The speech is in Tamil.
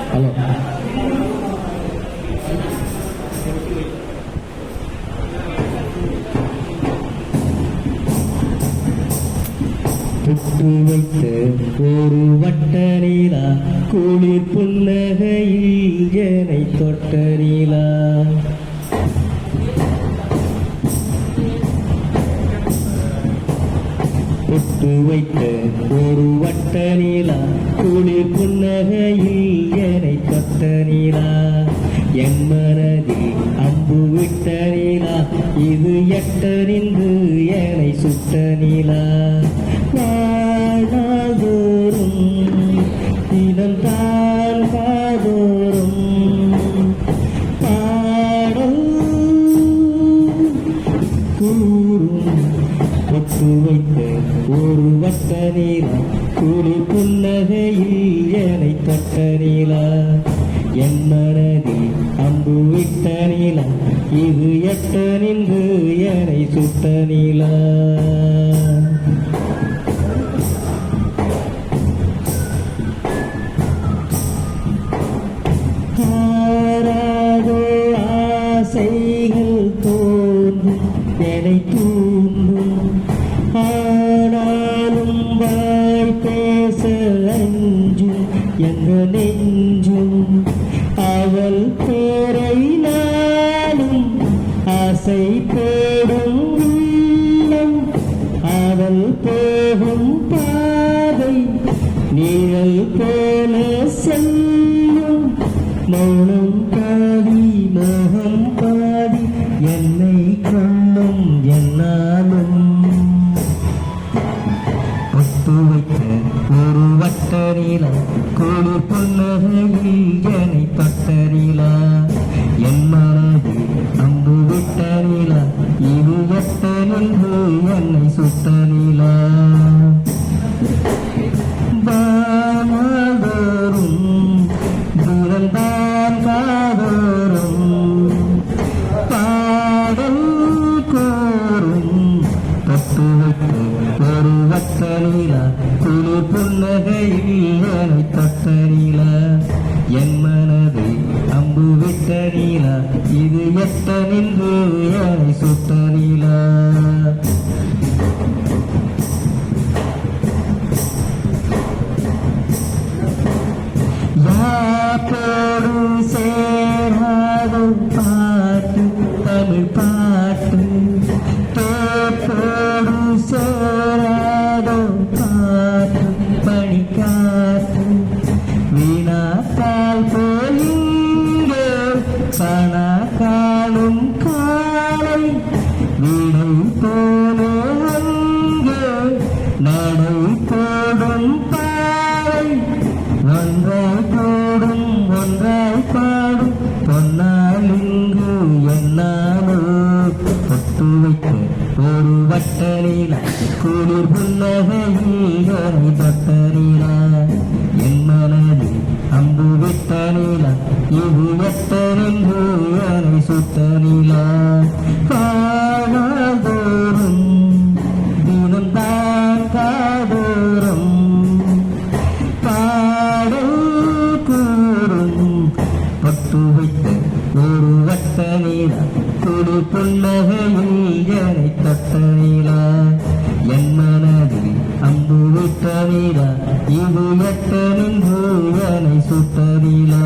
ஹலோ புட்டு வைத்த ஒரு வட்ட நீலா குளிர் புன்னகையில் என்னை தொட்ட நீலா புட்டு வைத்த ஒரு வட்ட நீலா குளிர் புன்னகையில் என்னை தொட்ட நீலா என் மனதில் அம்பு விட்ட நீலா இது எட்டறிந்து என்னை சுட்ட நீலா நாள்தோறும் தினம்தான் காதோறும் பாடல் கூறும் பொட்டு வைத்த ஒரு வட்ட நீலா குளிர் புன்னகையில் என்னை தொட்ட நீலா என் மனதில் அம்பு விட்ட நீலா இது எட்ட நின்று என்னை சுட்ட நீலா ஆசைகள் தோன்றும் என்னை தூண்டும் ஆனாலும் வாய் பேச அஞ்சும் என்ற நெஞ்சும் அவள் பேரை நானும் ஆசை தேடும் உள்ளம் அவள் போகும் பாதை நிழல் போல செல்லும் மௌனம் பாதி மோகம் பாதி என்னை கொள்ளும் என்னாலும் ஒத்து வைத்த ஒரு வட்ட நீலா குளிர் புன்னகையில் என்னை தொட்ட நீலா என் மனதில் அம்பு விட்ட நீலா இது எட்ட நின்று என்னை சுட்ட நீலா பாதோறும் தூரந்தான் காதோறும் பாடல் கோரும் தொட்டு வைத்த ஒரு வட்ட நீலா குளிர் புன்னகையில் என்னை தொட்ட நீலா என் மனதை அம்பு விட்ட நீலா இது எட்ட நின்று என்னை சுட்ட நீலா யாப்போடு சேராத பாட்டு தமிழ் பாட்டு தோப்போடு சேராத பாட்டு பணிக்காட்டு வீணாத்தால் போலிங்கே பணா காணும் காலை வீணை போலே அங்கே நடை போடும் பாலை ஒன்றாய் போடும் ஒன்றாய் பாடும் பொன்னால் இங்கு என்னாலோ பொட்டு வைத்த ஒரு வட்ட நீலா குளிர் புன்னகையில் என்னை தொட்ட நீலா என் மனதில் அம்பு விட்ட நீலா இது எட்ட நின்று என்னை சுட்ட நீலா காதோறும் தினம்தான் காதோறும் பொட்டு வைத்த ஒரு வட்ட நீலா குளிர் புன்னகையில் என்னை தொட்ட நீலா என் மனதில் அம்பு விட்ட நீலா இது எட்ட நின்று என்னை சுட்ட நீலா